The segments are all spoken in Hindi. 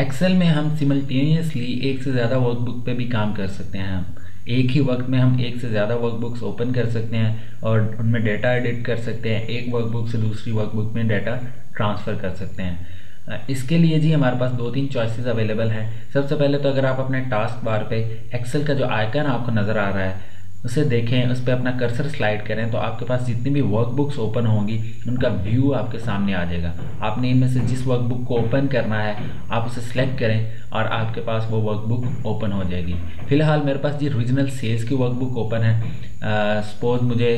एक्सेल में हम सिमल्टेनियसली एक से ज़्यादा वर्कबुक पे भी काम कर सकते हैं। हम एक ही वक्त में हम एक से ज़्यादा वर्कबुक्स ओपन कर सकते हैं और उनमें डेटा एडिट कर सकते हैं, एक वर्कबुक से दूसरी वर्कबुक में डेटा ट्रांसफ़र कर सकते हैं। इसके लिए जी हमारे पास दो तीन चॉइसेस अवेलेबल हैं। सबसे पहले तो अगर आप अपने टास्क बार पे एक्सेल का जो आइकन आपको नज़र आ रहा है उसे देखें, उस पर अपना कर्सर स्लाइड करें तो आपके पास जितनी भी वर्कबुक्स ओपन होंगी उनका व्यू आपके सामने आ जाएगा। आपने इनमें से जिस वर्कबुक को ओपन करना है आप उसे सेलेक्ट करें और आपके पास वो वर्कबुक ओपन हो जाएगी। फिलहाल मेरे पास जी रीजनल सेल्स की वर्कबुक ओपन है। सपोज मुझे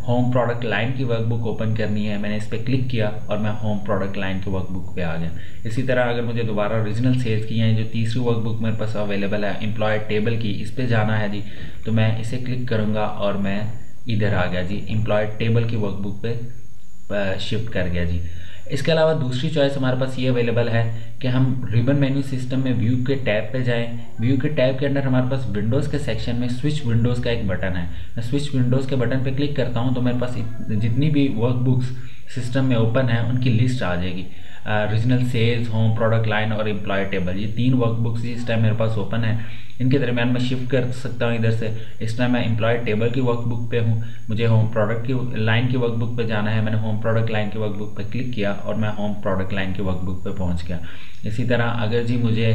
होम प्रोडक्ट लाइन की वर्कबुक ओपन करनी है, मैंने इस पर क्लिक किया और मैं होम प्रोडक्ट लाइन की वर्कबुक पे आ गया। इसी तरह अगर मुझे दोबारा रीजनल सेल्स की है, जो तीसरी वर्कबुक मेरे पास अवेलेबल है एम्प्लॉय टेबल की, इस पे जाना है जी, तो मैं इसे क्लिक करूँगा और मैं इधर आ गया जी, एम्प्लॉय टेबल की वर्कबुक पे शिफ्ट कर गया जी। इसके अलावा दूसरी चॉइस हमारे पास ये अवेलेबल है कि हम रिबन मेन्यू सिस्टम में व्यू के टैब पे जाएं। व्यू के टैब के अंदर हमारे पास विंडोज़ के सेक्शन में स्विच विंडोज़ का एक बटन है। मैं स्विच विंडोज़ के बटन पे क्लिक करता हूं तो मेरे पास जितनी भी वर्कबुक्स सिस्टम में ओपन है उनकी लिस्ट आ जाएगी। Regional sales, home product line और एम्प्लॉय टेबल, ये तीन वर्कबुक्स इस टाइम मेरे पास ओपन है। इनके दरमियान मैं शिफ्ट कर सकता हूँ इधर से। इस टाइम मैं एम्प्लॉय टेबल की वर्कबुक पे हूँ, मुझे होम प्रोडक्ट की लाइन की वर्कबुक पे जाना है। मैंने होम प्रोडक्ट लाइन की वर्कबुक पे क्लिक किया और मैं होम प्रोडक्ट लाइन की वर्कबुक पे पहुँच गया। इसी तरह अगर जी मुझे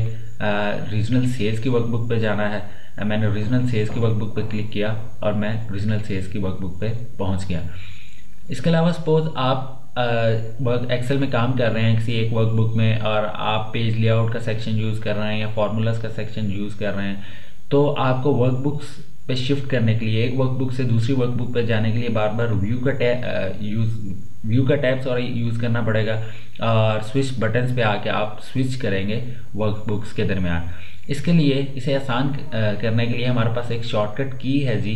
रीजनल सेल्स की वर्कबुक पे जाना है, मैंने रीजनल सेल्स की वर्कबुक पे क्लिक किया और मैं रीजनल सेल्स की वर्कबुक पे पहुँच गया। इसके अलावा सपोज आप वर्क एक्सेल में काम कर रहे हैं किसी एक वर्कबुक में और आप पेज लेआउट का सेक्शन यूज़ कर रहे हैं या फार्मूलाज का सेक्शन यूज़ कर रहे हैं, तो आपको वर्कबुक्स पे शिफ्ट करने के लिए, एक वर्कबुक से दूसरी वर्कबुक पे जाने के लिए बार बार व्यू का टैब यूज़ करना पड़ेगा और स्विच बटन्स पे आके आप स्विच करेंगे वर्कबुक्स के दरमियान। इसके लिए इसे आसान करने के लिए हमारे पास एक शॉर्टकट की है जी,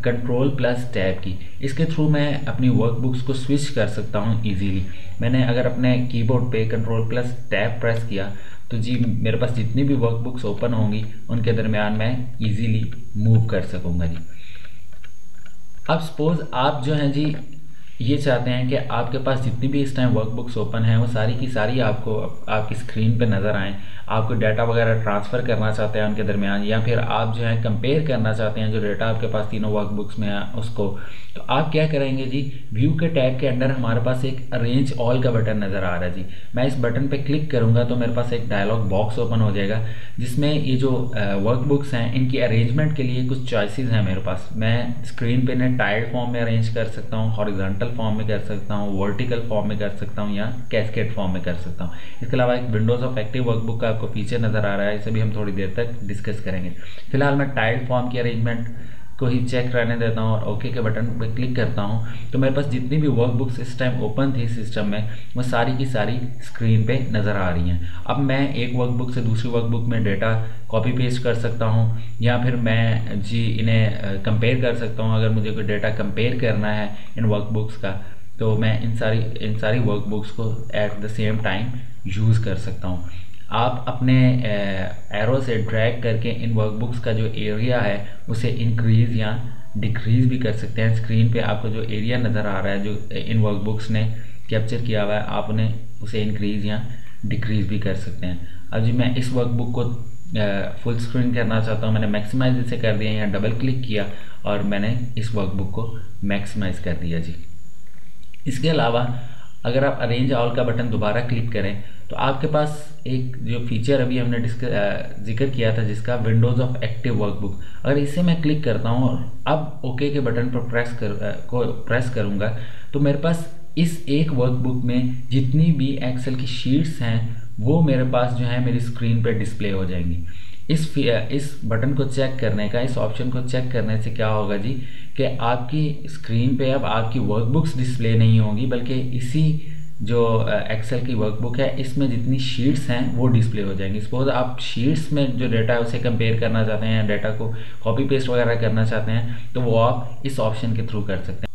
कंट्रोल+टैब की। इसके थ्रू मैं अपनी वर्कबुक्स को स्विच कर सकता हूँ इजीली। मैंने अगर अपने कीबोर्ड पे कंट्रोल+टैब प्रेस किया तो जी मेरे पास जितनी भी वर्कबुक्स ओपन होंगी उनके दरमियान मैं इजीली मूव कर सकूँगा जी। अब सपोज आप जो हैं जी ये चाहते हैं कि आपके पास जितनी भी इस टाइम वर्कबुक्स ओपन हैं वो सारी की सारी आपको आपकी स्क्रीन पे नज़र आएँ। आपको डाटा वगैरह ट्रांसफ़र करना चाहते हैं उनके दरमियान, या फिर आप जो है कंपेयर करना चाहते हैं जो डाटा आपके पास तीनों वर्कबुक्स में है उसको, तो आप क्या करेंगे जी, व्यू के टैब के अंदर हमारे पास एक अरेंज ऑल का बटन नज़र आ रहा है जी। मैं इस बटन पे क्लिक करूँगा तो मेरे पास एक डायलॉग बॉक्स ओपन हो जाएगा जिसमें ये जो वर्कबुक्स हैं इनकी अरेंजमेंट के लिए कुछ चॉइसेस हैं मेरे पास। मैं स्क्रीन पे इन्हें टाइल्ड फॉर्म में अरेंज कर सकता हूँ, हॉरिजॉन्टल फॉर्म में कर सकता हूँ, वर्टिकल फॉर्म में कर सकता हूँ या कैस्केड फॉर्म में कर सकता हूँ। इसके अलावा एक विंडोज़ ऑफ एक्टिव वर्कबुक का आपको फीचर नज़र आ रहा है, इसे भी हम थोड़ी देर तक डिस्कस करेंगे। फिलहाल मैं टाइल्ड फॉर्म की अरेंजमेंट को ही चेक रहने देता हूँ और ओके के बटन पर क्लिक करता हूँ तो मेरे पास जितनी भी वर्कबुक्स इस टाइम ओपन थी सिस्टम में वो सारी की सारी स्क्रीन पे नज़र आ रही हैं। अब मैं एक वर्कबुक से दूसरी वर्कबुक में डेटा कॉपी पेस्ट कर सकता हूँ या फिर मैं जी इन्हें कंपेयर कर सकता हूँ। अगर मुझे कोई डेटा कंपेयर करना है इन वर्कबुक्स का तो मैं इन सारी वर्कबुक्स को at the same time use कर सकता हूँ। आप अपने एरो से ड्रैग करके इन वर्कबुक्स का जो एरिया है उसे इंक्रीज़ या डिक्रीज़ भी कर सकते हैं। स्क्रीन पे आपको जो एरिया नज़र आ रहा है जो इन वर्कबुक्स ने कैप्चर किया हुआ है, आप उन्हें उसे इंक्रीज़ या डिक्रीज़ भी कर सकते हैं। अब जी मैं इस वर्कबुक को फुल स्क्रीन करना चाहता हूँ, मैंने मैक्सिमाइज इसे कर दिया या डबल क्लिक किया और मैंने इस वर्कबुक को मैक्सिमाइज़ कर दिया जी। इसके अलावा अगर आप अरेंज ऑल का बटन दोबारा क्लिक करें तो आपके पास एक जो फीचर अभी हमने जिक्र किया था जिसका विंडोज़ ऑफ एक्टिव वर्कबुक, अगर इसे मैं क्लिक करता हूँ और अब ओके के बटन पर प्रेस करूँगा तो मेरे पास इस एक वर्कबुक में जितनी भी एक्सेल की शीट्स हैं वो मेरे पास जो है मेरी स्क्रीन पर डिस्प्ले हो जाएंगी। इस बटन को चेक करने का, इस ऑप्शन को चेक करने से क्या होगा जी कि आपकी स्क्रीन पे अब आपकी वर्कबुक्स डिस्प्ले नहीं होंगी बल्कि इसी जो एक्सेल की वर्कबुक है इसमें जितनी शीट्स हैं वो डिस्प्ले हो जाएंगी। सपोज आप शीट्स में जो डेटा है उसे कंपेयर करना चाहते हैं या डेटा को कॉपी पेस्ट वगैरह करना चाहते हैं तो वो आप इस ऑप्शन के थ्रू कर सकते हैं।